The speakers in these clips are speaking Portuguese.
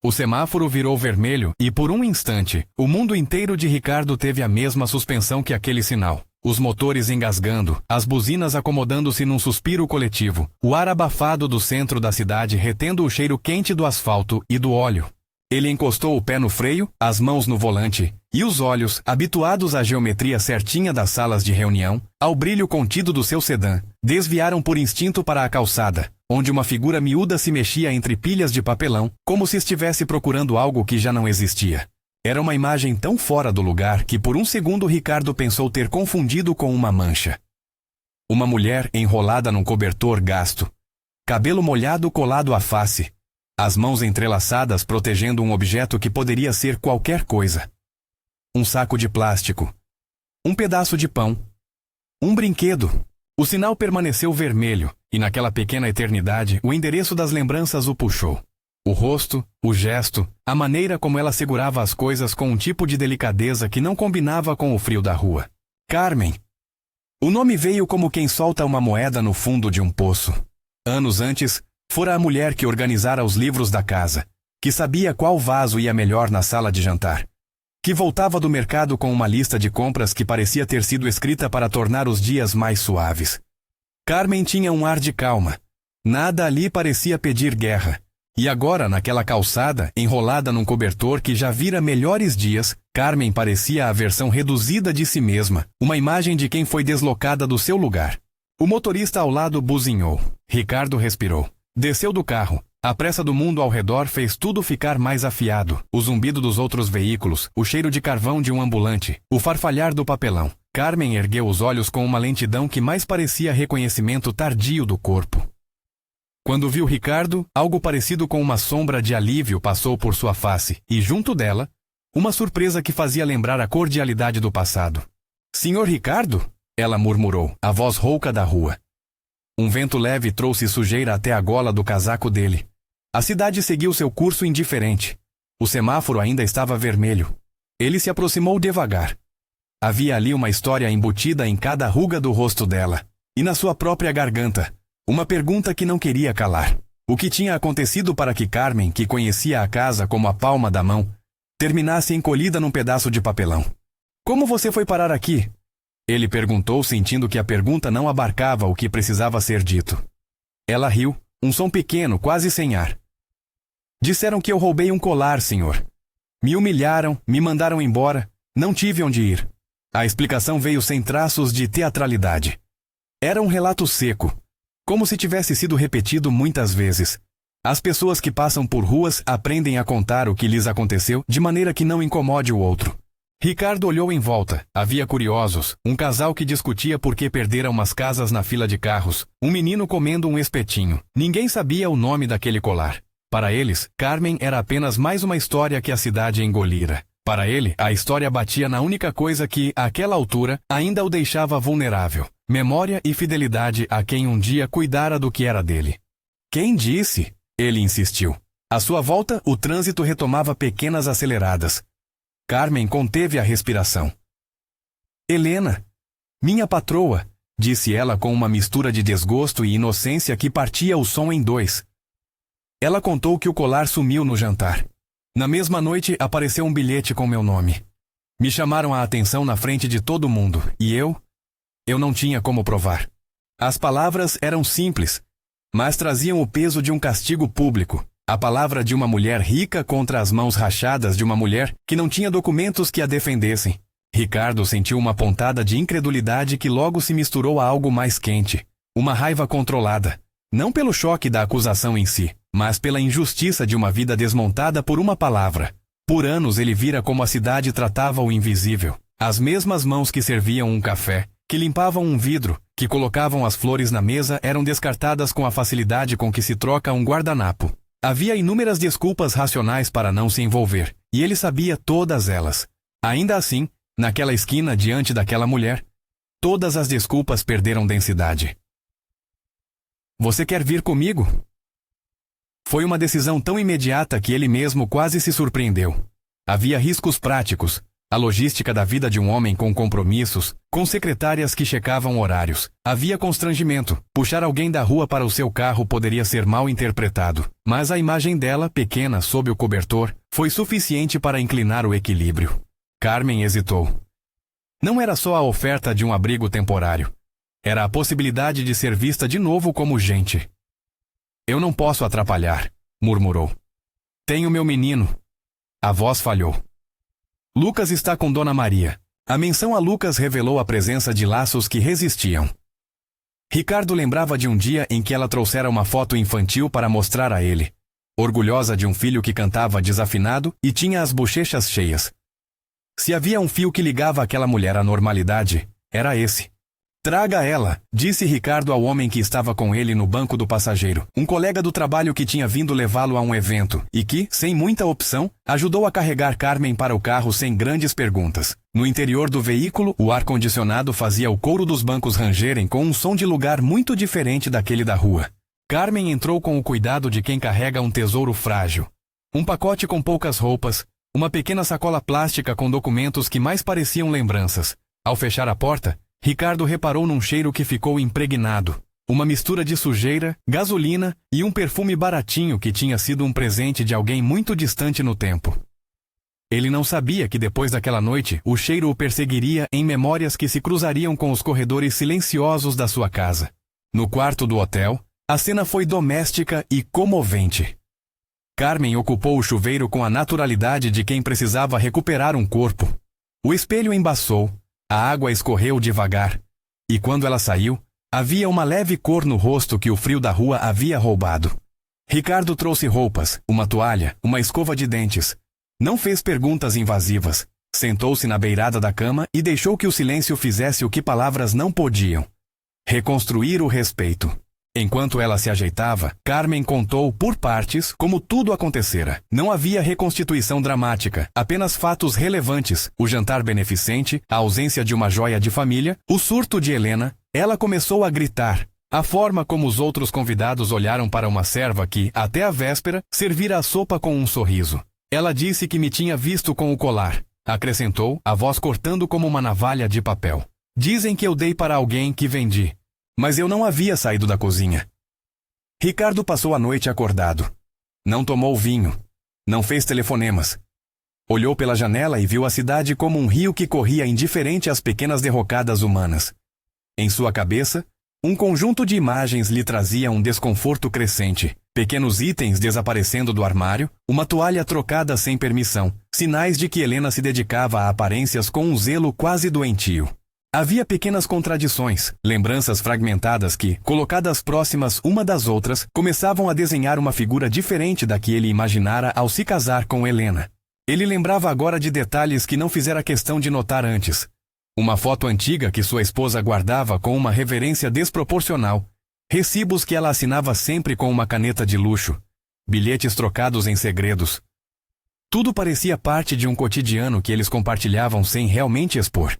O semáforo virou vermelho e, por um instante, o mundo inteiro de Ricardo teve a mesma suspensão que aquele sinal. Os motores engasgando, as buzinas acomodando-se num suspiro coletivo, o ar abafado do centro da cidade retendo o cheiro quente do asfalto e do óleo. Ele encostou o pé no freio, as mãos no volante, e os olhos, habituados à geometria certinha das salas de reunião, ao brilho contido do seu sedã, desviaram por instinto para a calçada, onde uma figura miúda se mexia entre pilhas de papelão, como se estivesse procurando algo que já não existia. Era uma imagem tão fora do lugar que por um segundo Ricardo pensou ter confundido com uma mancha. Uma mulher enrolada num cobertor gasto. Cabelo molhado colado à face. As mãos entrelaçadas protegendo um objeto que poderia ser qualquer coisa. Um saco de plástico. Um pedaço de pão. Um brinquedo. O sinal permaneceu vermelho, e naquela pequena eternidade o endereço das lembranças o puxou. O rosto, o gesto, a maneira como ela segurava as coisas com um tipo de delicadeza que não combinava com o frio da rua. Carmen. O nome veio como quem solta uma moeda no fundo de um poço. Anos antes, fora a mulher que organizara os livros da casa, que sabia qual vaso ia melhor na sala de jantar, que voltava do mercado com uma lista de compras que parecia ter sido escrita para tornar os dias mais suaves. Carmen tinha um ar de calma. Nada ali parecia pedir guerra. E agora, naquela calçada, enrolada num cobertor que já vira melhores dias, Carmen parecia a versão reduzida de si mesma, uma imagem de quem foi deslocada do seu lugar. O motorista ao lado buzinhou. Ricardo respirou. Desceu do carro. A pressa do mundo ao redor fez tudo ficar mais afiado. O zumbido dos outros veículos, o cheiro de carvão de um ambulante, o farfalhar do papelão. Carmen ergueu os olhos com uma lentidão que mais parecia reconhecimento tardio do corpo. Quando viu Ricardo, algo parecido com uma sombra de alívio passou por sua face, e junto dela, uma surpresa que fazia lembrar a cordialidade do passado. "Senhor Ricardo?" ela murmurou, a voz rouca da rua. Um vento leve trouxe sujeira até a gola do casaco dele. A cidade seguiu seu curso indiferente. O semáforo ainda estava vermelho. Ele se aproximou devagar. Havia ali uma história embutida em cada ruga do rosto dela, e na sua própria garganta. Uma pergunta que não queria calar. O que tinha acontecido para que Carmen, que conhecia a casa como a palma da mão, terminasse encolhida num pedaço de papelão? "Como você foi parar aqui?" Ele perguntou, sentindo que a pergunta não abarcava o que precisava ser dito. Ela riu, um som pequeno, quase sem ar. "Disseram que eu roubei um colar, senhor. Me humilharam, me mandaram embora, não tive onde ir." A explicação veio sem traços de teatralidade. Era um relato seco, como se tivesse sido repetido muitas vezes. As pessoas que passam por ruas aprendem a contar o que lhes aconteceu de maneira que não incomode o outro. Ricardo olhou em volta. Havia curiosos, um casal que discutia por que perdera umas casas na fila de carros, um menino comendo um espetinho. Ninguém sabia o nome daquele colar. Para eles, Carmen era apenas mais uma história que a cidade engolira. Para ele, a história batia na única coisa que, àquela altura, ainda o deixava vulnerável: memória e fidelidade a quem um dia cuidara do que era dele. "Quem disse?" ele insistiu. À sua volta, o trânsito retomava pequenas aceleradas. Carmen conteve a respiração. "Helena, minha patroa", disse ela com uma mistura de desgosto e inocência que partia o som em dois. Ela contou que o colar sumiu no jantar. Na mesma noite apareceu um bilhete com meu nome. Me chamaram a atenção na frente de todo mundo, e eu não tinha como provar. As palavras eram simples, mas traziam o peso de um castigo público. A palavra de uma mulher rica contra as mãos rachadas de uma mulher que não tinha documentos que a defendessem. Ricardo sentiu uma pontada de incredulidade que logo se misturou a algo mais quente. Uma raiva controlada. Não pelo choque da acusação em si, mas pela injustiça de uma vida desmontada por uma palavra. Por anos ele vira como a cidade tratava o invisível. As mesmas mãos que serviam um café, que limpavam um vidro, que colocavam as flores na mesa eram descartadas com a facilidade com que se troca um guardanapo. Havia inúmeras desculpas racionais para não se envolver, e ele sabia todas elas. Ainda assim, naquela esquina diante daquela mulher, todas as desculpas perderam densidade. "Você quer vir comigo?" Foi uma decisão tão imediata que ele mesmo quase se surpreendeu. Havia riscos práticos, A logística da vida de um homem com compromissos, com secretárias que checavam horários. Havia constrangimento. Puxar alguém da rua para o seu carro poderia ser mal interpretado. Mas a imagem dela, pequena sob o cobertor, foi suficiente para inclinar o equilíbrio. Carmen hesitou. Não era só a oferta de um abrigo temporário. Era a possibilidade de ser vista de novo como gente. Eu não posso atrapalhar, murmurou. Tenho meu menino. A voz falhou. Lucas está com Dona Maria. A menção a Lucas revelou a presença de laços que resistiam. Ricardo lembrava de um dia em que ela trouxera uma foto infantil para mostrar a ele. Orgulhosa de um filho que cantava desafinado e tinha as bochechas cheias. Se havia um fio que ligava aquela mulher à normalidade, era esse. Traga ela, disse Ricardo ao homem que estava com ele no banco do passageiro, um colega do trabalho que tinha vindo levá-lo a um evento, e que, sem muita opção, ajudou a carregar Carmen para o carro sem grandes perguntas. No interior do veículo, o ar-condicionado fazia o couro dos bancos rangerem com um som de lugar muito diferente daquele da rua. Carmen entrou com o cuidado de quem carrega um tesouro frágil. Um pacote com poucas roupas, uma pequena sacola plástica com documentos que mais pareciam lembranças. Ao fechar a porta, Ricardo reparou num cheiro que ficou impregnado. Uma mistura de sujeira, gasolina e um perfume baratinho que tinha sido um presente de alguém muito distante no tempo. Ele não sabia que depois daquela noite o cheiro o perseguiria em memórias que se cruzariam com os corredores silenciosos da sua casa. No quarto do hotel, a cena foi doméstica e comovente. Carmen ocupou o chuveiro com a naturalidade de quem precisava recuperar um corpo. O espelho embaçou. A água escorreu devagar, e quando ela saiu, havia uma leve cor no rosto que o frio da rua havia roubado. Ricardo trouxe roupas, uma toalha, uma escova de dentes. Não fez perguntas invasivas. Sentou-se na beirada da cama e deixou que o silêncio fizesse o que palavras não podiam. Reconstruir o respeito. Enquanto ela se ajeitava, Carmen contou, por partes, como tudo acontecera. Não havia reconstituição dramática, apenas fatos relevantes. O jantar beneficente, a ausência de uma joia de família, o surto de Helena. Ela começou a gritar. A forma como os outros convidados olharam para uma serva que, até a véspera, servira a sopa com um sorriso. Ela disse que me tinha visto com o colar. Acrescentou, a voz cortando como uma navalha de papel. Dizem que eu dei para alguém que vendi. Mas eu não havia saído da cozinha. Ricardo passou a noite acordado. Não tomou vinho. Não fez telefonemas. Olhou pela janela e viu a cidade como um rio que corria indiferente às pequenas derrocadas humanas. Em sua cabeça, um conjunto de imagens lhe trazia um desconforto crescente. Pequenos itens desaparecendo do armário, uma toalha trocada sem permissão, sinais de que Helena se dedicava a aparências com um zelo quase doentio. Havia pequenas contradições, lembranças fragmentadas que, colocadas próximas uma das outras, começavam a desenhar uma figura diferente da que ele imaginara ao se casar com Helena. Ele lembrava agora de detalhes que não fizera questão de notar antes. Uma foto antiga que sua esposa guardava com uma reverência desproporcional, recibos que ela assinava sempre com uma caneta de luxo, bilhetes trocados em segredos. Tudo parecia parte de um cotidiano que eles compartilhavam sem realmente expor.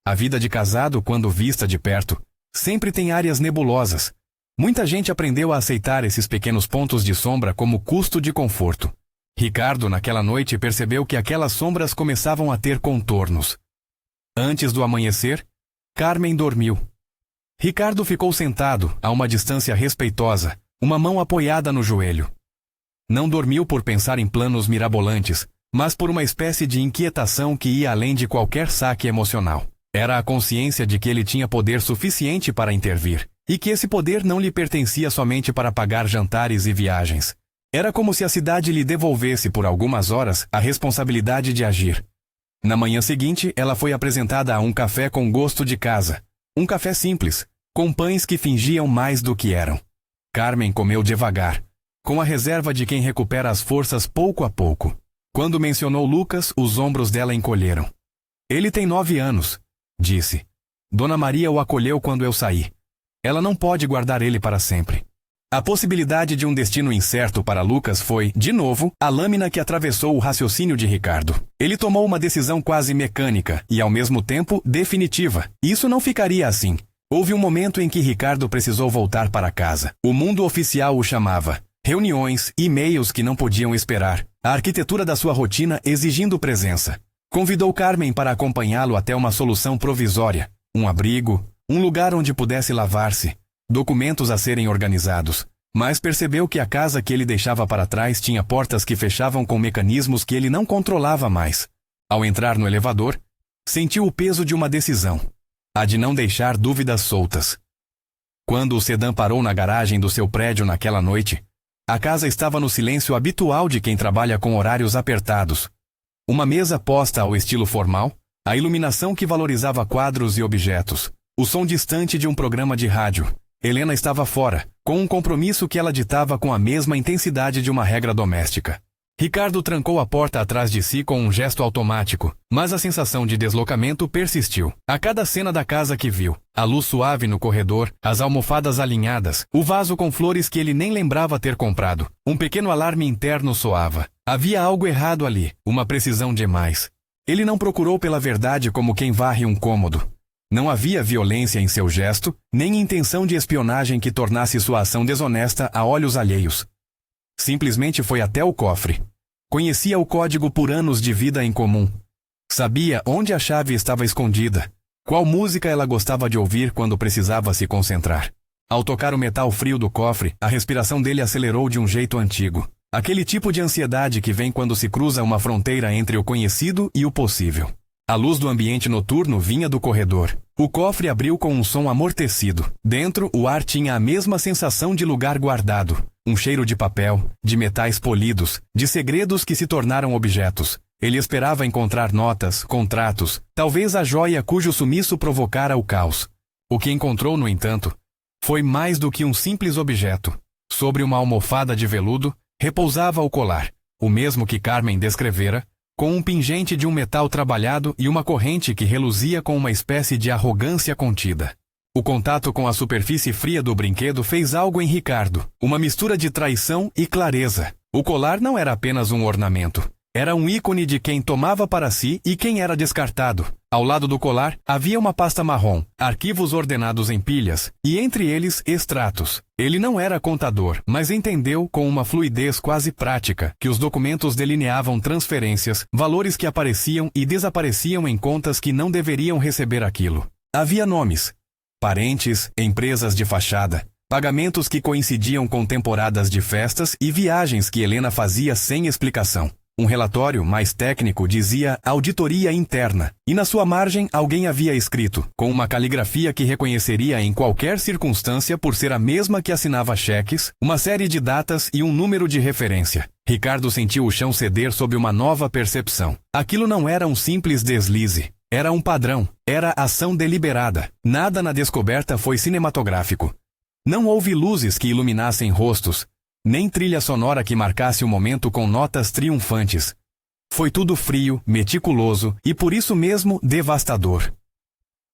A vida de casado, quando vista de perto, sempre tem áreas nebulosas. Muita gente aprendeu a aceitar esses pequenos pontos de sombra como custo de conforto. Ricardo, naquela noite, percebeu que aquelas sombras começavam a ter contornos. Antes do amanhecer, Carmen dormiu. Ricardo ficou sentado, a uma distância respeitosa, uma mão apoiada no joelho. Não dormiu por pensar em planos mirabolantes, mas por uma espécie de inquietação que ia além de qualquer saque emocional. Era a consciência de que ele tinha poder suficiente para intervir, e que esse poder não lhe pertencia somente para pagar jantares e viagens. Era como se a cidade lhe devolvesse por algumas horas a responsabilidade de agir. Na manhã seguinte, ela foi apresentada a um café com gosto de casa. Um café simples, com pães que fingiam mais do que eram. Carmen comeu devagar, com a reserva de quem recupera as forças pouco a pouco. Quando mencionou Lucas, os ombros dela encolheram. Ele tem 9 anos. Disse. Dona Maria o acolheu quando eu saí. Ela não pode guardar ele para sempre. A possibilidade de um destino incerto para Lucas foi, de novo, a lâmina que atravessou o raciocínio de Ricardo. Ele tomou uma decisão quase mecânica e, ao mesmo tempo, definitiva. Isso não ficaria assim. Houve um momento em que Ricardo precisou voltar para casa. O mundo oficial o chamava. Reuniões, e-mails que não podiam esperar. A arquitetura da sua rotina exigindo presença. Convidou Carmen para acompanhá-lo até uma solução provisória, um abrigo, um lugar onde pudesse lavar-se, documentos a serem organizados. Mas percebeu que a casa que ele deixava para trás tinha portas que fechavam com mecanismos que ele não controlava mais. Ao entrar no elevador, sentiu o peso de uma decisão, a de não deixar dúvidas soltas. Quando o sedã parou na garagem do seu prédio naquela noite, a casa estava no silêncio habitual de quem trabalha com horários apertados. Uma mesa posta ao estilo formal, a iluminação que valorizava quadros e objetos, o som distante de um programa de rádio. Helena estava fora, com um compromisso que ela ditava com a mesma intensidade de uma regra doméstica. Ricardo trancou a porta atrás de si com um gesto automático, mas a sensação de deslocamento persistiu. A cada cena da casa que viu, a luz suave no corredor, as almofadas alinhadas, o vaso com flores que ele nem lembrava ter comprado, um pequeno alarme interno soava. Havia algo errado ali, uma precisão demais. Ele não procurou pela verdade como quem varre um cômodo. Não havia violência em seu gesto, nem intenção de espionagem que tornasse sua ação desonesta a olhos alheios. Simplesmente foi até o cofre. Conhecia o código por anos de vida em comum. Sabia onde a chave estava escondida, qual música ela gostava de ouvir quando precisava se concentrar. Ao tocar o metal frio do cofre, a respiração dele acelerou de um jeito antigo. Aquele tipo de ansiedade que vem quando se cruza uma fronteira entre o conhecido e o possível. A luz do ambiente noturno vinha do corredor. O cofre abriu com um som amortecido. Dentro, o ar tinha a mesma sensação de lugar guardado. Um cheiro de papel, de metais polidos, de segredos que se tornaram objetos. Ele esperava encontrar notas, contratos, talvez a joia cujo sumiço provocara o caos. O que encontrou, no entanto, foi mais do que um simples objeto. Sobre uma almofada de veludo, repousava o colar, o mesmo que Carmen descrevera, com um pingente de um metal trabalhado e uma corrente que reluzia com uma espécie de arrogância contida. O contato com a superfície fria do brinquedo fez algo em Ricardo, uma mistura de traição e clareza. O colar não era apenas um ornamento. Era um ícone de quem tomava para si e quem era descartado. Ao lado do colar, havia uma pasta marrom, arquivos ordenados em pilhas, e entre eles, extratos. Ele não era contador, mas entendeu com uma fluidez quase prática que os documentos delineavam transferências, valores que apareciam e desapareciam em contas que não deveriam receber aquilo. Havia nomes, parentes, empresas de fachada, pagamentos que coincidiam com temporadas de festas e viagens que Helena fazia sem explicação. Um relatório mais técnico dizia auditoria interna, e na sua margem alguém havia escrito, com uma caligrafia que reconheceria em qualquer circunstância por ser a mesma que assinava cheques, uma série de datas e um número de referência. Ricardo sentiu o chão ceder sob uma nova percepção. Aquilo não era um simples deslize. Era um padrão, era ação deliberada. Nada na descoberta foi cinematográfico. Não houve luzes que iluminassem rostos, nem trilha sonora que marcasse o momento com notas triunfantes. Foi tudo frio, meticuloso e por isso mesmo devastador.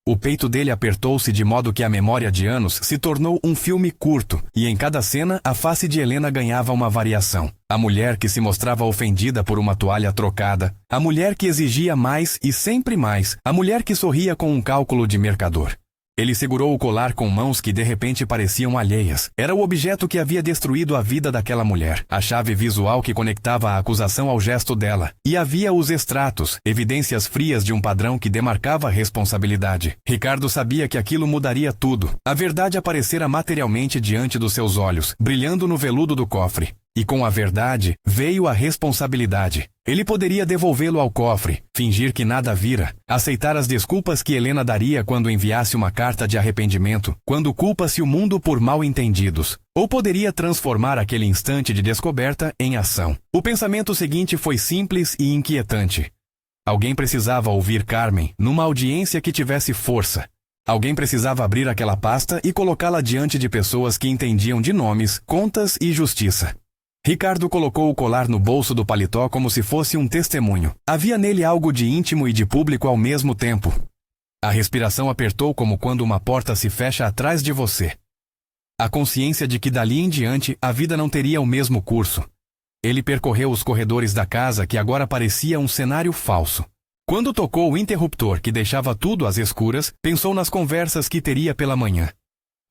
O peito dele apertou-se de modo que a memória de anos se tornou um filme curto, e em cada cena a face de Helena ganhava uma variação. A mulher que se mostrava ofendida por uma toalha trocada, a mulher que exigia mais e sempre mais, a mulher que sorria com um cálculo de mercador. Ele segurou o colar com mãos que de repente pareciam alheias. Era o objeto que havia destruído a vida daquela mulher, a chave visual que conectava a acusação ao gesto dela. E havia os extratos, evidências frias de um padrão que demarcava a responsabilidade. Ricardo sabia que aquilo mudaria tudo. A verdade aparecera materialmente diante dos seus olhos, brilhando no veludo do cofre. E com a verdade, veio a responsabilidade. Ele poderia devolvê-lo ao cofre, fingir que nada vira, aceitar as desculpas que Helena daria quando enviasse uma carta de arrependimento, quando culpa-se o mundo por mal-entendidos. Ou poderia transformar aquele instante de descoberta em ação. O pensamento seguinte foi simples e inquietante. Alguém precisava ouvir Carmen numa audiência que tivesse força. Alguém precisava abrir aquela pasta e colocá-la diante de pessoas que entendiam de nomes, contas e justiça. Ricardo colocou o colar no bolso do paletó como se fosse um testemunho. Havia nele algo de íntimo e de público ao mesmo tempo. A respiração apertou como quando uma porta se fecha atrás de você. A consciência de que dali em diante a vida não teria o mesmo curso. Ele percorreu os corredores da casa que agora parecia um cenário falso. Quando tocou o interruptor que deixava tudo às escuras, pensou nas conversas que teria pela manhã.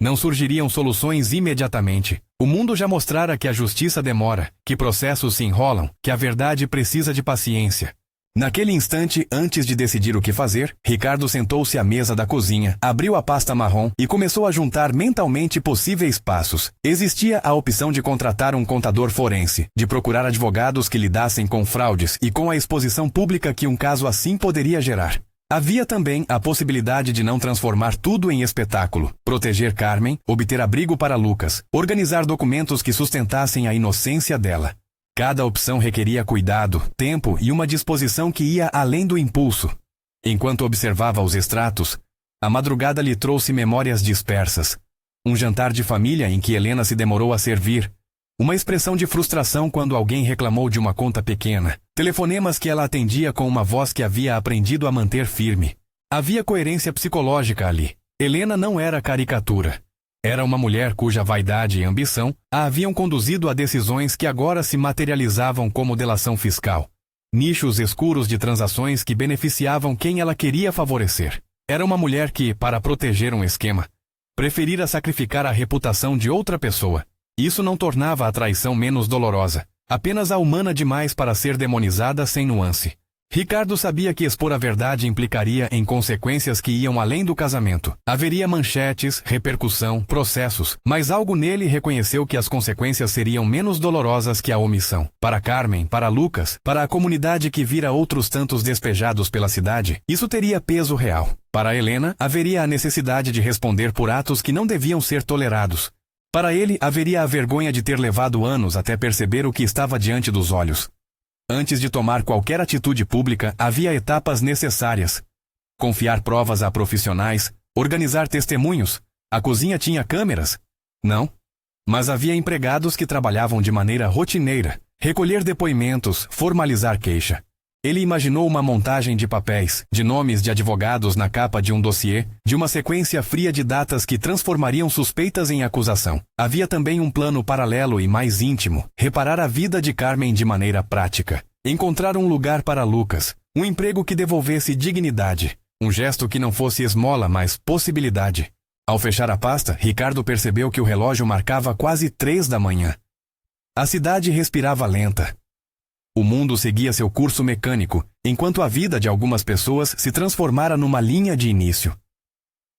Não surgiriam soluções imediatamente. O mundo já mostrara que a justiça demora, que processos se enrolam, que a verdade precisa de paciência. Naquele instante, antes de decidir o que fazer, Ricardo sentou-se à mesa da cozinha, abriu a pasta marrom e começou a juntar mentalmente possíveis passos. Existia a opção de contratar um contador forense, de procurar advogados que lidassem com fraudes e com a exposição pública que um caso assim poderia gerar. Havia também a possibilidade de não transformar tudo em espetáculo, proteger Carmen, obter abrigo para Lucas, organizar documentos que sustentassem a inocência dela. Cada opção requeria cuidado, tempo e uma disposição que ia além do impulso. Enquanto observava os extratos, a madrugada lhe trouxe memórias dispersas. Um jantar de família em que Helena se demorou a servir. Uma expressão de frustração quando alguém reclamou de uma conta pequena. Telefonemas que ela atendia com uma voz que havia aprendido a manter firme. Havia coerência psicológica ali. Helena não era caricatura. Era uma mulher cuja vaidade e ambição a haviam conduzido a decisões que agora se materializavam como delação fiscal. Nichos escuros de transações que beneficiavam quem ela queria favorecer. Era uma mulher que, para proteger um esquema, preferira sacrificar a reputação de outra pessoa. Isso não tornava a traição menos dolorosa, apenas a humana demais para ser demonizada sem nuance. Ricardo sabia que expor a verdade implicaria em consequências que iam além do casamento. Haveria manchetes, repercussão, processos, mas algo nele reconheceu que as consequências seriam menos dolorosas que a omissão. Para Carmen, para Lucas, para a comunidade que vira outros tantos despejados pela cidade, isso teria peso real. Para Helena, haveria a necessidade de responder por atos que não deviam ser tolerados. Para ele, haveria a vergonha de ter levado anos até perceber o que estava diante dos olhos. Antes de tomar qualquer atitude pública, havia etapas necessárias. Confiar provas a profissionais, organizar testemunhos. A cozinha tinha câmeras? Não. Mas havia empregados que trabalhavam de maneira rotineira. Recolher depoimentos, formalizar queixa. Ele imaginou uma montagem de papéis, de nomes de advogados na capa de um dossiê, de uma sequência fria de datas que transformariam suspeitas em acusação. Havia também um plano paralelo e mais íntimo, reparar a vida de Carmen de maneira prática. Encontrar um lugar para Lucas, um emprego que devolvesse dignidade, um gesto que não fosse esmola, mas possibilidade. Ao fechar a pasta, Ricardo percebeu que o relógio marcava quase 3 da manhã. A cidade respirava lenta. O mundo seguia seu curso mecânico, enquanto a vida de algumas pessoas se transformara numa linha de início.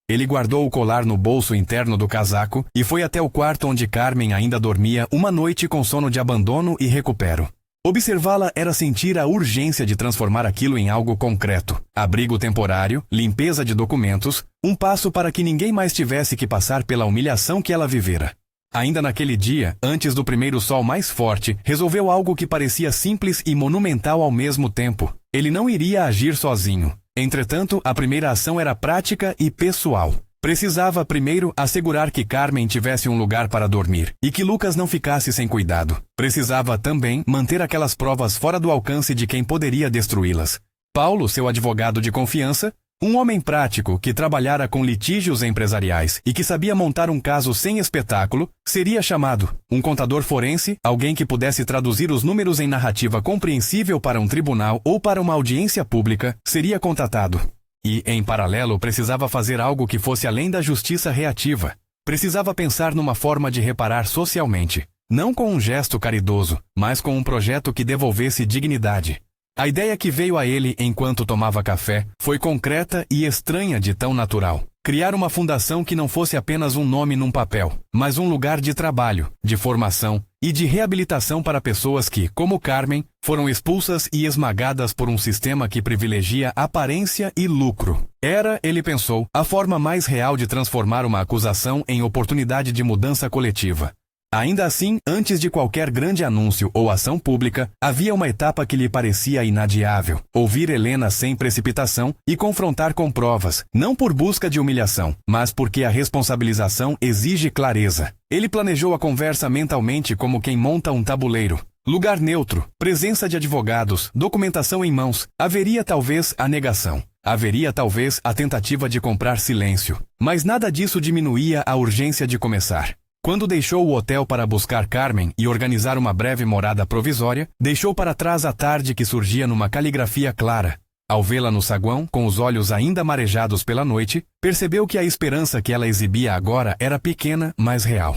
Ele guardou o colar no bolso interno do casaco e foi até o quarto onde Carmen ainda dormia uma noite com sono de abandono e recupero. Observá-la era sentir a urgência de transformar aquilo em algo concreto. Abrigo temporário, limpeza de documentos, um passo para que ninguém mais tivesse que passar pela humilhação que ela vivera. Ainda naquele dia, antes do primeiro sol mais forte, resolveu algo que parecia simples e monumental ao mesmo tempo. Ele não iria agir sozinho. Entretanto, a primeira ação era prática e pessoal. Precisava primeiro assegurar que Carmen tivesse um lugar para dormir e que Lucas não ficasse sem cuidado. Precisava também manter aquelas provas fora do alcance de quem poderia destruí-las. Paulo, seu advogado de confiança, um homem prático que trabalhara com litígios empresariais e que sabia montar um caso sem espetáculo, seria chamado. Um contador forense, alguém que pudesse traduzir os números em narrativa compreensível para um tribunal ou para uma audiência pública, seria contratado. E, em paralelo, precisava fazer algo que fosse além da justiça reativa. Precisava pensar numa forma de reparar socialmente, não com um gesto caridoso, mas com um projeto que devolvesse dignidade. A ideia que veio a ele enquanto tomava café foi concreta e estranha de tão natural. Criar uma fundação que não fosse apenas um nome num papel, mas um lugar de trabalho, de formação e de reabilitação para pessoas que, como Carmen, foram expulsas e esmagadas por um sistema que privilegia aparência e lucro. Era, ele pensou, a forma mais real de transformar uma acusação em oportunidade de mudança coletiva. Ainda assim, antes de qualquer grande anúncio ou ação pública, havia uma etapa que lhe parecia inadiável. Ouvir Helena sem precipitação e confrontar com provas, não por busca de humilhação, mas porque a responsabilização exige clareza. Ele planejou a conversa mentalmente como quem monta um tabuleiro. Lugar neutro, presença de advogados, documentação em mãos. Haveria talvez a negação. Haveria talvez a tentativa de comprar silêncio. Mas nada disso diminuía a urgência de começar. Quando deixou o hotel para buscar Carmen e organizar uma breve morada provisória, deixou para trás a tarde que surgia numa caligrafia clara. Ao vê-la no saguão, com os olhos ainda marejados pela noite, percebeu que a esperança que ela exibia agora era pequena, mas real.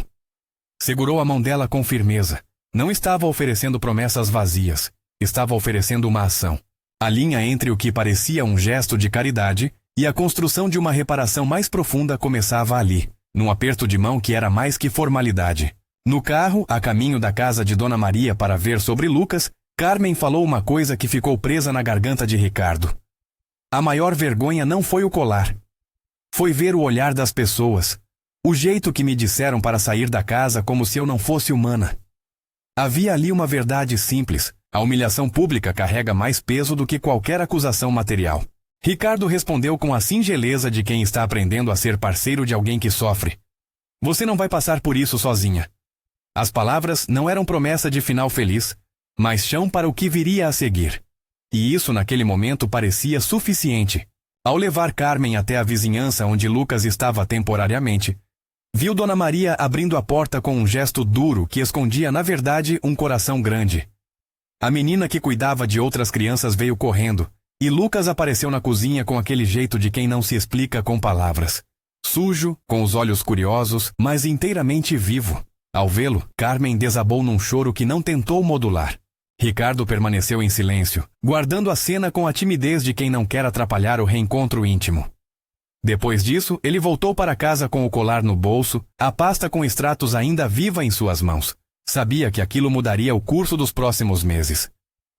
Segurou a mão dela com firmeza. Não estava oferecendo promessas vazias. Estava oferecendo uma ação. A linha entre o que parecia um gesto de caridade e a construção de uma reparação mais profunda começava ali, num aperto de mão que era mais que formalidade. No carro, a caminho da casa de Dona Maria para ver sobre Lucas, Carmen falou uma coisa que ficou presa na garganta de Ricardo. A maior vergonha não foi o colar. Foi ver o olhar das pessoas. O jeito que me disseram para sair da casa como se eu não fosse humana. Havia ali uma verdade simples. A humilhação pública carrega mais peso do que qualquer acusação material. Ricardo respondeu com a singeleza de quem está aprendendo a ser parceiro de alguém que sofre. Você não vai passar por isso sozinha. As palavras não eram promessa de final feliz, mas chão para o que viria a seguir. E isso naquele momento parecia suficiente. Ao levar Carmen até a vizinhança onde Lucas estava temporariamente, viu Dona Maria abrindo a porta com um gesto duro que escondia na verdade um coração grande. A menina que cuidava de outras crianças veio correndo, e Lucas apareceu na cozinha com aquele jeito de quem não se explica com palavras. Sujo, com os olhos curiosos, mas inteiramente vivo. Ao vê-lo, Carmen desabou num choro que não tentou modular. Ricardo permaneceu em silêncio, guardando a cena com a timidez de quem não quer atrapalhar o reencontro íntimo. Depois disso, ele voltou para casa com o colar no bolso, a pasta com extratos ainda viva em suas mãos. Sabia que aquilo mudaria o curso dos próximos meses.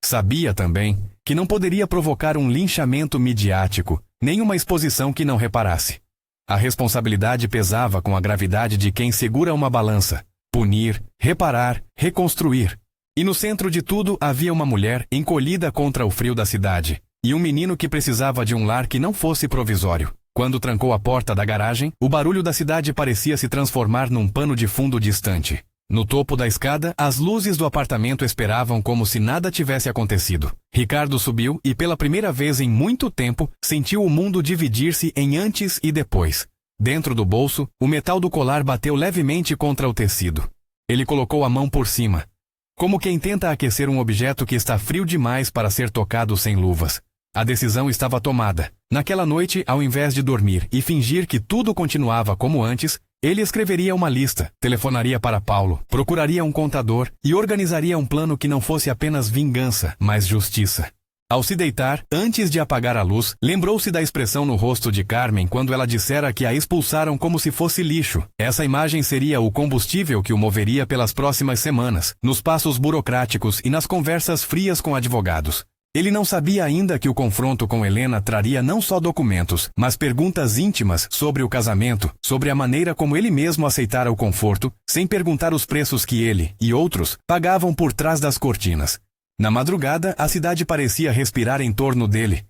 Sabia também que não poderia provocar um linchamento midiático, nem uma exposição que não reparasse. A responsabilidade pesava com a gravidade de quem segura uma balança. Punir, reparar, reconstruir. E no centro de tudo havia uma mulher encolhida contra o frio da cidade, e um menino que precisava de um lar que não fosse provisório. Quando trancou a porta da garagem, o barulho da cidade parecia se transformar num pano de fundo distante. No topo da escada, as luzes do apartamento esperavam como se nada tivesse acontecido. Ricardo subiu e pela primeira vez em muito tempo, sentiu o mundo dividir-se em antes e depois. Dentro do bolso, o metal do colar bateu levemente contra o tecido. Ele colocou a mão por cima, como quem tenta aquecer um objeto que está frio demais para ser tocado sem luvas. A decisão estava tomada. Naquela noite, ao invés de dormir e fingir que tudo continuava como antes, ele escreveria uma lista, telefonaria para Paulo, procuraria um contador e organizaria um plano que não fosse apenas vingança, mas justiça. Ao se deitar, antes de apagar a luz, lembrou-se da expressão no rosto de Carmen quando ela dissera que a expulsaram como se fosse lixo. Essa imagem seria o combustível que o moveria pelas próximas semanas, nos passos burocráticos e nas conversas frias com advogados. Ele não sabia ainda que o confronto com Helena traria não só documentos, mas perguntas íntimas sobre o casamento, sobre a maneira como ele mesmo aceitara o conforto, sem perguntar os preços que ele e outros pagavam por trás das cortinas. Na madrugada, a cidade parecia respirar em torno dele.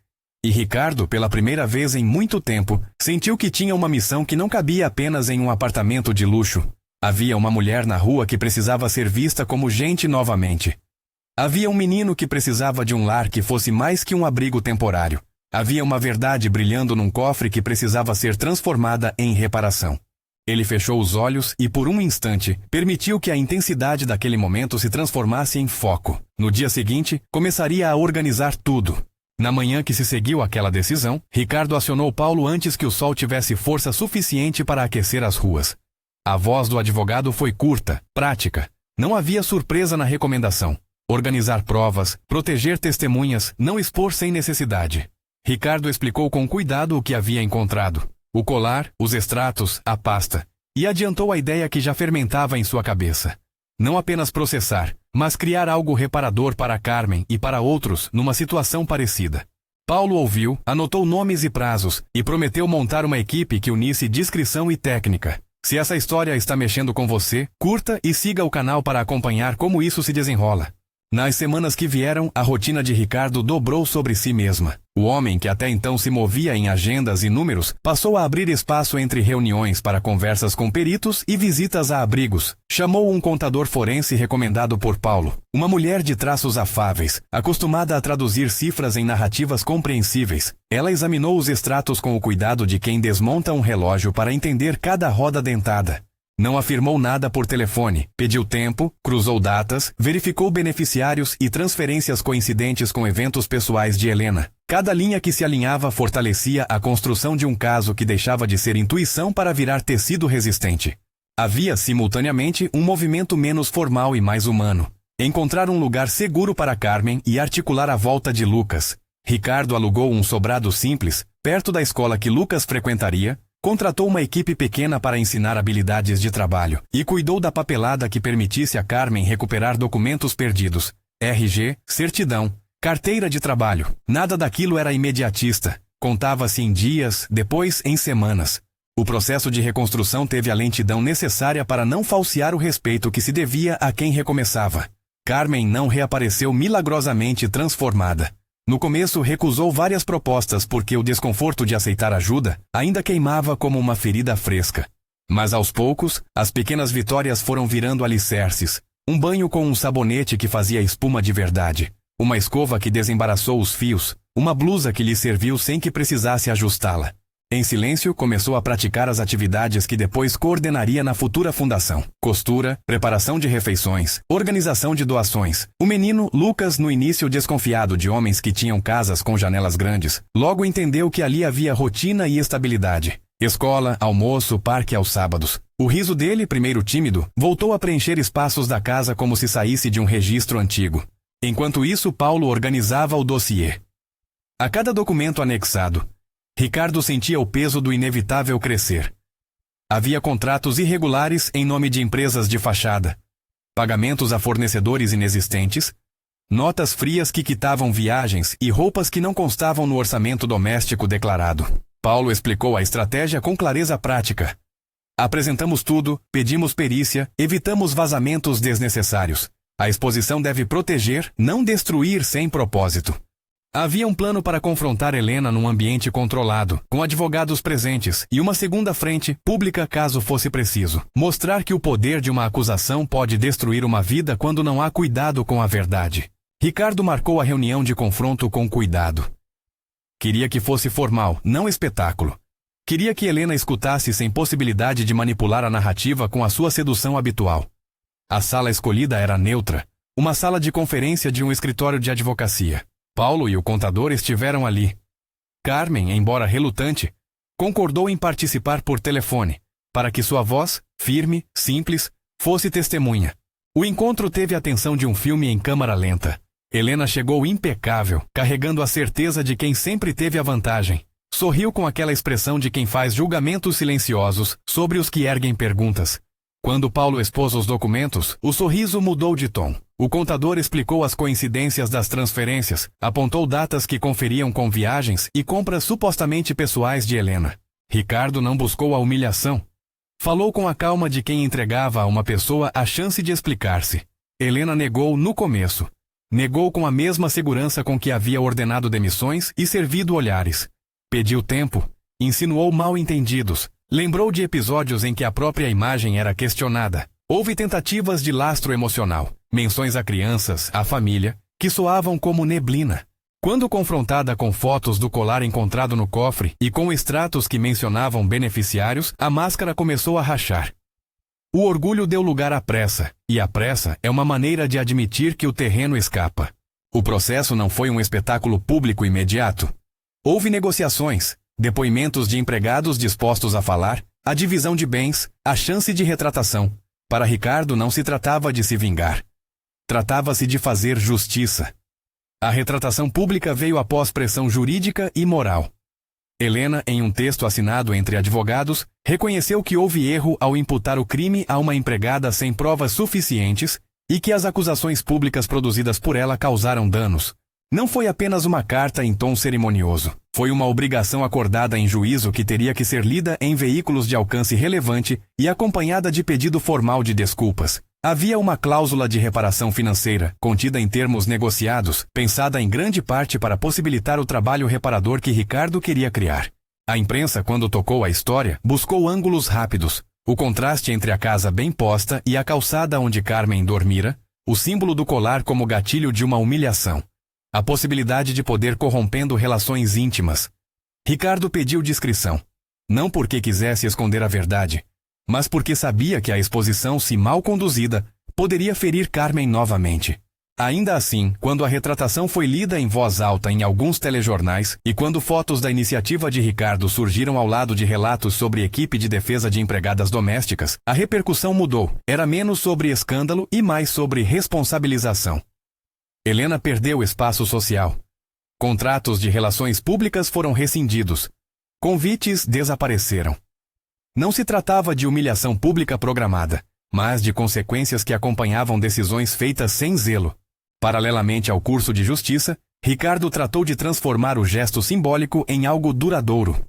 E Ricardo, pela primeira vez em muito tempo, sentiu que tinha uma missão que não cabia apenas em um apartamento de luxo. Havia uma mulher na rua que precisava ser vista como gente novamente. Havia um menino que precisava de um lar que fosse mais que um abrigo temporário. Havia uma verdade brilhando num cofre que precisava ser transformada em reparação. Ele fechou os olhos e, por um instante, permitiu que a intensidade daquele momento se transformasse em foco. No dia seguinte, começaria a organizar tudo. Na manhã que se seguiu àquela decisão, Ricardo acionou Paulo antes que o sol tivesse força suficiente para aquecer as ruas. A voz do advogado foi curta, prática. Não havia surpresa na recomendação. Organizar provas, proteger testemunhas, não expor sem necessidade. Ricardo explicou com cuidado o que havia encontrado. O colar, os extratos, a pasta. E adiantou a ideia que já fermentava em sua cabeça. Não apenas processar, mas criar algo reparador para Carmen e para outros numa situação parecida. Paulo ouviu, anotou nomes e prazos e prometeu montar uma equipe que unisse discrição e técnica. Se essa história está mexendo com você, curta e siga o canal para acompanhar como isso se desenrola. Nas semanas que vieram, a rotina de Ricardo dobrou sobre si mesma. O homem, que até então se movia em agendas e números, passou a abrir espaço entre reuniões para conversas com peritos e visitas a abrigos. Chamou um contador forense recomendado por Paulo, uma mulher de traços afáveis, acostumada a traduzir cifras em narrativas compreensíveis. Ela examinou os extratos com o cuidado de quem desmonta um relógio para entender cada roda dentada. Não afirmou nada por telefone, pediu tempo, cruzou datas, verificou beneficiários e transferências coincidentes com eventos pessoais de Helena. Cada linha que se alinhava fortalecia a construção de um caso que deixava de ser intuição para virar tecido resistente. Havia, simultaneamente, um movimento menos formal e mais humano. Encontrar um lugar seguro para Carmen e articular a volta de Lucas. Ricardo alugou um sobrado simples, perto da escola que Lucas frequentaria, contratou uma equipe pequena para ensinar habilidades de trabalho e cuidou da papelada que permitisse a Carmen recuperar documentos perdidos, RG, certidão, carteira de trabalho. Nada daquilo era imediatista. Contava-se em dias, depois em semanas. O processo de reconstrução teve a lentidão necessária para não falsear o respeito que se devia a quem recomeçava. Carmen não reapareceu milagrosamente transformada. No começo recusou várias propostas porque o desconforto de aceitar ajuda ainda queimava como uma ferida fresca. Mas aos poucos, as pequenas vitórias foram virando alicerces. Um banho com um sabonete que fazia espuma de verdade. Uma escova que desembaraçou os fios. Uma blusa que lhe serviu sem que precisasse ajustá-la. Em silêncio, começou a praticar as atividades que depois coordenaria na futura fundação. Costura, preparação de refeições, organização de doações. O menino, Lucas, no início desconfiado de homens que tinham casas com janelas grandes, logo entendeu que ali havia rotina e estabilidade. Escola, almoço, parque aos sábados. O riso dele, primeiro tímido, voltou a preencher espaços da casa como se saísse de um registro antigo. Enquanto isso, Paulo organizava o dossiê. A cada documento anexado, Ricardo sentia o peso do inevitável crescer. Havia contratos irregulares em nome de empresas de fachada, pagamentos a fornecedores inexistentes, notas frias que quitavam viagens e roupas que não constavam no orçamento doméstico declarado. Paulo explicou a estratégia com clareza prática. Apresentamos tudo, pedimos perícia, evitamos vazamentos desnecessários. A exposição deve proteger, não destruir sem propósito. Havia um plano para confrontar Helena num ambiente controlado, com advogados presentes, e uma segunda frente, pública caso fosse preciso. Mostrar que o poder de uma acusação pode destruir uma vida quando não há cuidado com a verdade. Ricardo marcou a reunião de confronto com cuidado. Queria que fosse formal, não espetáculo. Queria que Helena escutasse sem possibilidade de manipular a narrativa com a sua sedução habitual. A sala escolhida era neutra, uma sala de conferência de um escritório de advocacia. Paulo e o contador estiveram ali. Carmen, embora relutante, concordou em participar por telefone, para que sua voz, firme, simples, fosse testemunha. O encontro teve a atenção de um filme em câmara lenta. Helena chegou impecável, carregando a certeza de quem sempre teve a vantagem. Sorriu com aquela expressão de quem faz julgamentos silenciosos sobre os que erguem perguntas. Quando Paulo expôs os documentos, o sorriso mudou de tom. O contador explicou as coincidências das transferências, apontou datas que conferiam com viagens e compras supostamente pessoais de Helena. Ricardo não buscou a humilhação. Falou com a calma de quem entregava a uma pessoa a chance de explicar-se. Helena negou no começo. Negou com a mesma segurança com que havia ordenado demissões e servido olhares. Pediu tempo, insinuou mal-entendidos, lembrou de episódios em que a própria imagem era questionada. Houve tentativas de lastro emocional, menções a crianças, à família, que soavam como neblina. Quando confrontada com fotos do colar encontrado no cofre e com extratos que mencionavam beneficiários, a máscara começou a rachar. O orgulho deu lugar à pressa, e a pressa é uma maneira de admitir que o terreno escapa. O processo não foi um espetáculo público imediato. Houve negociações, depoimentos de empregados dispostos a falar, a divisão de bens, a chance de retratação. Para Ricardo não se tratava de se vingar. Tratava-se de fazer justiça. A retratação pública veio após pressão jurídica e moral. Helena, em um texto assinado entre advogados, reconheceu que houve erro ao imputar o crime a uma empregada sem provas suficientes e que as acusações públicas produzidas por ela causaram danos. Não foi apenas uma carta em tom cerimonioso. Foi uma obrigação acordada em juízo que teria que ser lida em veículos de alcance relevante e acompanhada de pedido formal de desculpas. Havia uma cláusula de reparação financeira, contida em termos negociados, pensada em grande parte para possibilitar o trabalho reparador que Ricardo queria criar. A imprensa, quando tocou a história, buscou ângulos rápidos. O contraste entre a casa bem posta e a calçada onde Carmen dormira, o símbolo do colar como gatilho de uma humilhação. A possibilidade de poder corrompendo relações íntimas. Ricardo pediu discrição. Não porque quisesse esconder a verdade, mas porque sabia que a exposição, se mal conduzida, poderia ferir Carmen novamente. Ainda assim, quando a retratação foi lida em voz alta em alguns telejornais e quando fotos da iniciativa de Ricardo surgiram ao lado de relatos sobre equipe de defesa de empregadas domésticas, a repercussão mudou. Era menos sobre escândalo e mais sobre responsabilização. Helena perdeu espaço social. Contratos de relações públicas foram rescindidos. Convites desapareceram. Não se tratava de humilhação pública programada, mas de consequências que acompanhavam decisões feitas sem zelo. Paralelamente ao curso de justiça, Ricardo tratou de transformar o gesto simbólico em algo duradouro.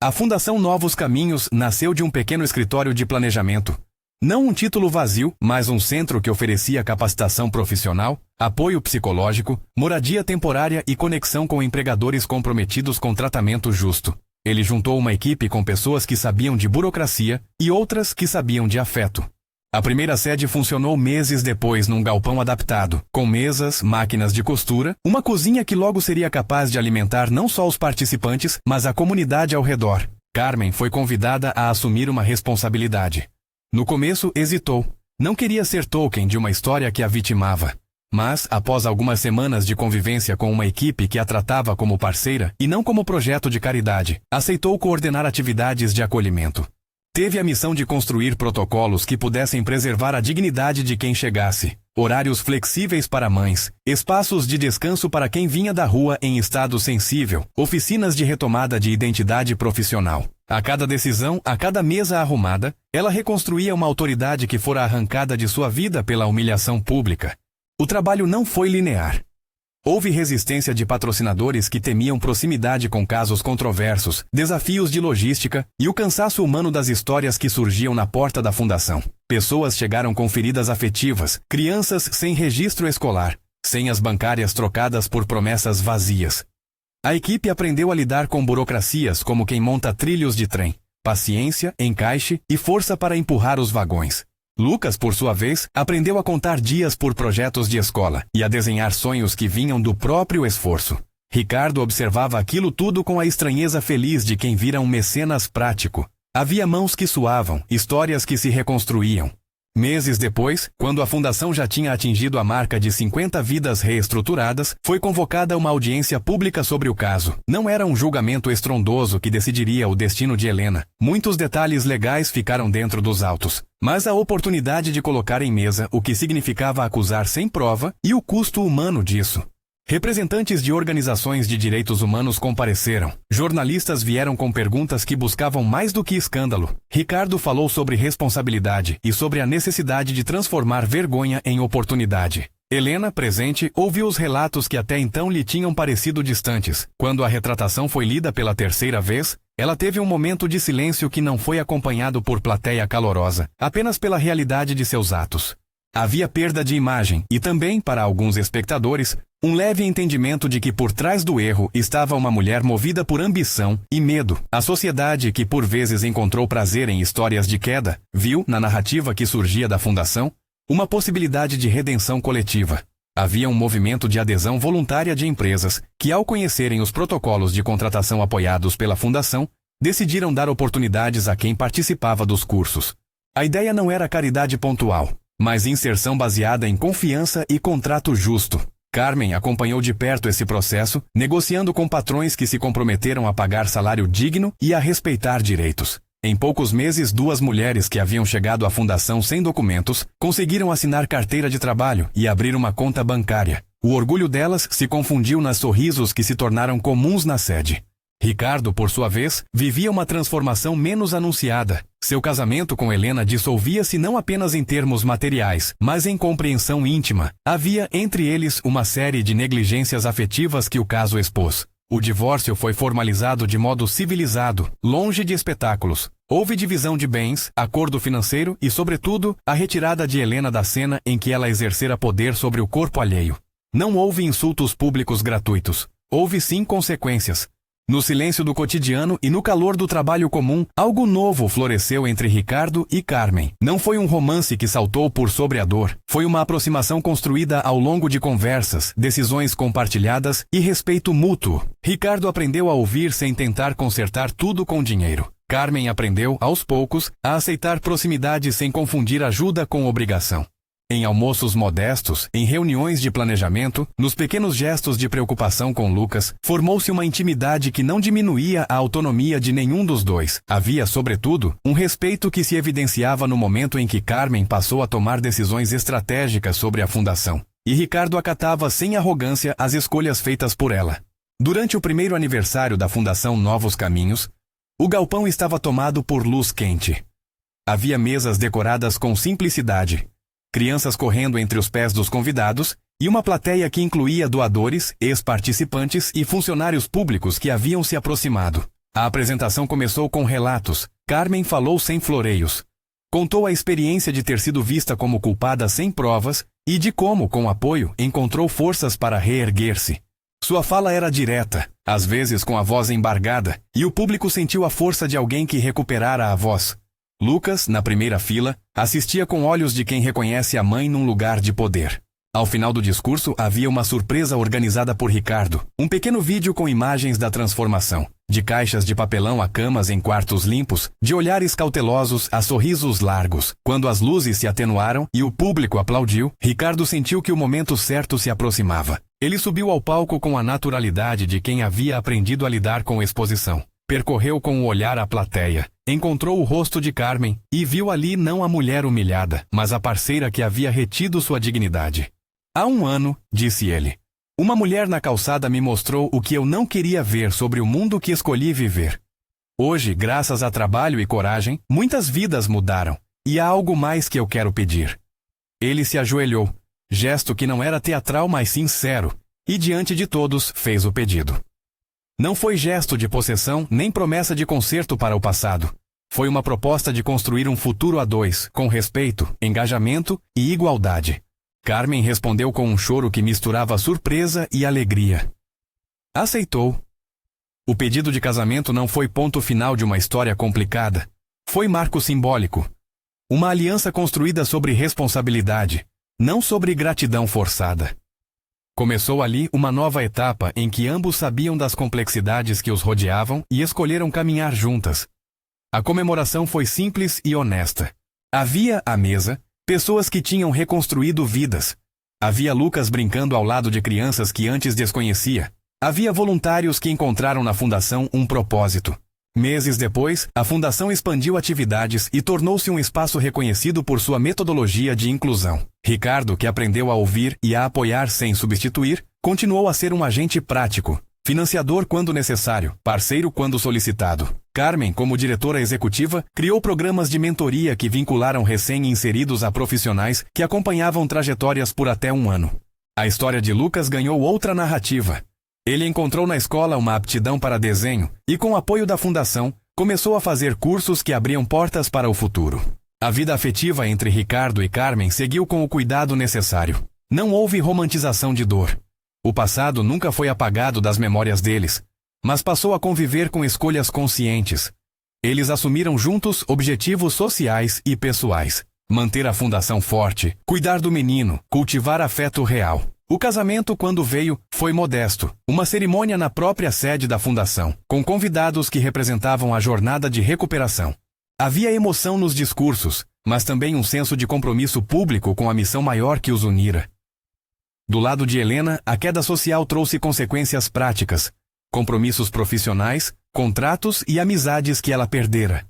A Fundação Novos Caminhos nasceu de um pequeno escritório de planejamento. Não um título vazio, mas um centro que oferecia capacitação profissional, apoio psicológico, moradia temporária e conexão com empregadores comprometidos com tratamento justo. Ele juntou uma equipe com pessoas que sabiam de burocracia e outras que sabiam de afeto. A primeira sede funcionou meses depois num galpão adaptado, com mesas, máquinas de costura, uma cozinha que logo seria capaz de alimentar não só os participantes, mas a comunidade ao redor. Carmen foi convidada a assumir uma responsabilidade. No começo, hesitou. Não queria ser Tolkien de uma história que a vitimava. Mas, após algumas semanas de convivência com uma equipe que a tratava como parceira e não como projeto de caridade, aceitou coordenar atividades de acolhimento. Teve a missão de construir protocolos que pudessem preservar a dignidade de quem chegasse, horários flexíveis para mães, espaços de descanso para quem vinha da rua em estado sensível, oficinas de retomada de identidade profissional. A cada decisão, a cada mesa arrumada, ela reconstruía uma autoridade que fora arrancada de sua vida pela humilhação pública. O trabalho não foi linear. Houve resistência de patrocinadores que temiam proximidade com casos controversos, desafios de logística e o cansaço humano das histórias que surgiam na porta da fundação. Pessoas chegaram com feridas afetivas, crianças sem registro escolar, senhas bancárias trocadas por promessas vazias. A equipe aprendeu a lidar com burocracias como quem monta trilhos de trem, paciência, encaixe e força para empurrar os vagões. Lucas, por sua vez, aprendeu a contar dias por projetos de escola e a desenhar sonhos que vinham do próprio esforço. Ricardo observava aquilo tudo com a estranheza feliz de quem vira um mecenas prático. Havia mãos que suavam, histórias que se reconstruíam. Meses depois, quando a fundação já tinha atingido a marca de 50 vidas reestruturadas, foi convocada uma audiência pública sobre o caso. Não era um julgamento estrondoso que decidiria o destino de Helena. Muitos detalhes legais ficaram dentro dos autos. Mas a oportunidade de colocar em mesa o que significava acusar sem prova e o custo humano disso. Representantes de organizações de direitos humanos compareceram. Jornalistas vieram com perguntas que buscavam mais do que escândalo. Ricardo falou sobre responsabilidade e sobre a necessidade de transformar vergonha em oportunidade. Helena, presente, ouviu os relatos que até então lhe tinham parecido distantes. Quando a retratação foi lida pela terceira vez, ela teve um momento de silêncio que não foi acompanhado por plateia calorosa, apenas pela realidade de seus atos. Havia perda de imagem e também, para alguns espectadores, um leve entendimento de que por trás do erro estava uma mulher movida por ambição e medo. A sociedade, que por vezes encontrou prazer em histórias de queda, viu, na narrativa que surgia da fundação, uma possibilidade de redenção coletiva. Havia um movimento de adesão voluntária de empresas que, ao conhecerem os protocolos de contratação apoiados pela fundação, decidiram dar oportunidades a quem participava dos cursos. A ideia não era caridade pontual, mas inserção baseada em confiança e contrato justo. Carmen acompanhou de perto esse processo, negociando com patrões que se comprometeram a pagar salário digno e a respeitar direitos. Em poucos meses, 2 mulheres que haviam chegado à fundação sem documentos conseguiram assinar carteira de trabalho e abrir uma conta bancária. O orgulho delas se confundiu nos sorrisos que se tornaram comuns na sede. Ricardo, por sua vez, vivia uma transformação menos anunciada. Seu casamento com Helena dissolvia-se não apenas em termos materiais, mas em compreensão íntima. Havia, entre eles, uma série de negligências afetivas que o caso expôs. O divórcio foi formalizado de modo civilizado, longe de espetáculos. Houve divisão de bens, acordo financeiro e, sobretudo, a retirada de Helena da cena em que ela exercera poder sobre o corpo alheio. Não houve insultos públicos gratuitos. Houve sim consequências. No silêncio do cotidiano e no calor do trabalho comum, algo novo floresceu entre Ricardo e Carmen. Não foi um romance que saltou por sobre a dor. Foi uma aproximação construída ao longo de conversas, decisões compartilhadas e respeito mútuo. Ricardo aprendeu a ouvir sem tentar consertar tudo com dinheiro. Carmen aprendeu, aos poucos, a aceitar proximidade sem confundir ajuda com obrigação. Em almoços modestos, em reuniões de planejamento, nos pequenos gestos de preocupação com Lucas, formou-se uma intimidade que não diminuía a autonomia de nenhum dos dois. Havia, sobretudo, um respeito que se evidenciava no momento em que Carmen passou a tomar decisões estratégicas sobre a fundação. E Ricardo acatava sem arrogância as escolhas feitas por ela. Durante o primeiro aniversário da Fundação Novos Caminhos, o galpão estava tomado por luz quente. Havia mesas decoradas com simplicidade, crianças correndo entre os pés dos convidados e uma plateia que incluía doadores, ex-participantes e funcionários públicos que haviam se aproximado. A apresentação começou com relatos. Carmen falou sem floreios. Contou a experiência de ter sido vista como culpada sem provas e de como, com apoio, encontrou forças para reerguer-se. Sua fala era direta, às vezes com a voz embargada, e o público sentiu a força de alguém que recuperara a voz. Lucas, na primeira fila, assistia com olhos de quem reconhece a mãe num lugar de poder. Ao final do discurso, havia uma surpresa organizada por Ricardo, um pequeno vídeo com imagens da transformação. De caixas de papelão a camas em quartos limpos, de olhares cautelosos a sorrisos largos. Quando as luzes se atenuaram e o público aplaudiu, Ricardo sentiu que o momento certo se aproximava. Ele subiu ao palco com a naturalidade de quem havia aprendido a lidar com exposição. Percorreu com o olhar a plateia, encontrou o rosto de Carmen e viu ali não a mulher humilhada, mas a parceira que havia retido sua dignidade. Há 1 ano, disse ele, uma mulher na calçada me mostrou o que eu não queria ver sobre o mundo que escolhi viver. Hoje, graças a trabalho e coragem, muitas vidas mudaram, e há algo mais que eu quero pedir. Ele se ajoelhou, gesto que não era teatral, mas sincero, e diante de todos fez o pedido. Não foi gesto de possessão nem promessa de conserto para o passado. Foi uma proposta de construir um futuro a 2, com respeito, engajamento e igualdade. Carmen respondeu com um choro que misturava surpresa e alegria. Aceitou. O pedido de casamento não foi ponto final de uma história complicada. Foi marco simbólico. Uma aliança construída sobre responsabilidade, não sobre gratidão forçada. Começou ali uma nova etapa em que ambos sabiam das complexidades que os rodeavam e escolheram caminhar juntas. A comemoração foi simples e honesta. Havia, à mesa, pessoas que tinham reconstruído vidas. Havia Lucas brincando ao lado de crianças que antes desconhecia. Havia voluntários que encontraram na fundação um propósito. Meses depois, a fundação expandiu atividades e tornou-se um espaço reconhecido por sua metodologia de inclusão. Ricardo, que aprendeu a ouvir e a apoiar sem substituir, continuou a ser um agente prático, financiador quando necessário, parceiro quando solicitado. Carmen, como diretora executiva, criou programas de mentoria que vincularam recém-inseridos a profissionais que acompanhavam trajetórias por até 1 ano. A história de Lucas ganhou outra narrativa. Ele encontrou na escola uma aptidão para desenho e, com o apoio da fundação, começou a fazer cursos que abriam portas para o futuro. A vida afetiva entre Ricardo e Carmen seguiu com o cuidado necessário. Não houve romantização de dor. O passado nunca foi apagado das memórias deles, mas passou a conviver com escolhas conscientes. Eles assumiram juntos objetivos sociais e pessoais. Manter a fundação forte, cuidar do menino, cultivar afeto real. O casamento, quando veio, foi modesto. Uma cerimônia na própria sede da fundação, com convidados que representavam a jornada de recuperação. Havia emoção nos discursos, mas também um senso de compromisso público com a missão maior que os unira. Do lado de Helena, a queda social trouxe consequências práticas, compromissos profissionais, contratos e amizades que ela perdera.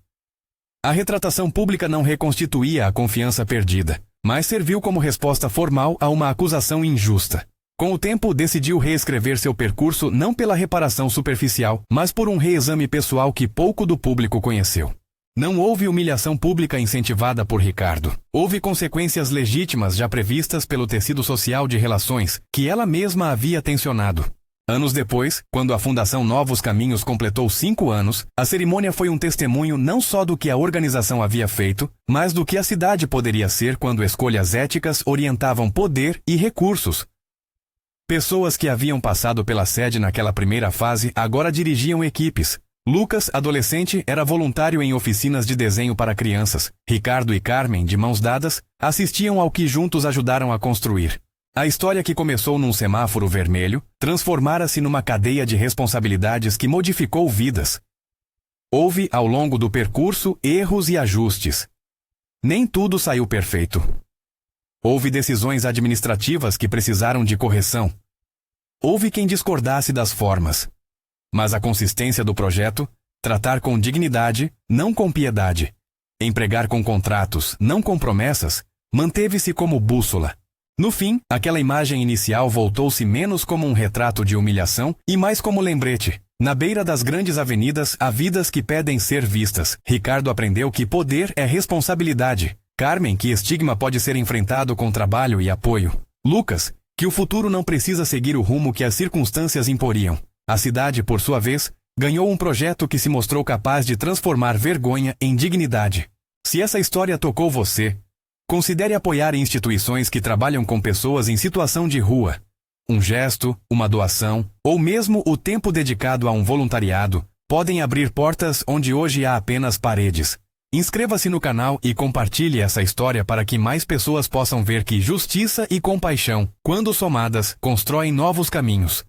A retratação pública não reconstituía a confiança perdida, mas serviu como resposta formal a uma acusação injusta. Com o tempo, decidiu reescrever seu percurso não pela reparação superficial, mas por um reexame pessoal que pouco do público conheceu. Não houve humilhação pública incentivada por Ricardo. Houve consequências legítimas já previstas pelo tecido social de relações que ela mesma havia tensionado. Anos depois, quando a Fundação Novos Caminhos completou 5 anos, a cerimônia foi um testemunho não só do que a organização havia feito, mas do que a cidade poderia ser quando escolhas éticas orientavam poder e recursos. Pessoas que haviam passado pela sede naquela primeira fase agora dirigiam equipes. Lucas, adolescente, era voluntário em oficinas de desenho para crianças. Ricardo e Carmen, de mãos dadas, assistiam ao que juntos ajudaram a construir. A história que começou num semáforo vermelho, transformara-se numa cadeia de responsabilidades que modificou vidas. Houve, ao longo do percurso, erros e ajustes. Nem tudo saiu perfeito. Houve decisões administrativas que precisaram de correção. Houve quem discordasse das formas. Mas a consistência do projeto, tratar com dignidade, não com piedade, empregar com contratos, não com promessas, manteve-se como bússola. No fim, aquela imagem inicial voltou-se menos como um retrato de humilhação e mais como lembrete. Na beira das grandes avenidas há vidas que pedem ser vistas. Ricardo aprendeu que poder é responsabilidade. Carmen, que estigma pode ser enfrentado com trabalho e apoio. Lucas, que o futuro não precisa seguir o rumo que as circunstâncias imporiam. A cidade, por sua vez, ganhou um projeto que se mostrou capaz de transformar vergonha em dignidade. Se essa história tocou você, considere apoiar instituições que trabalham com pessoas em situação de rua. Um gesto, uma doação, ou mesmo o tempo dedicado a um voluntariado, podem abrir portas onde hoje há apenas paredes. Inscreva-se no canal e compartilhe essa história para que mais pessoas possam ver que justiça e compaixão, quando somadas, constroem novos caminhos.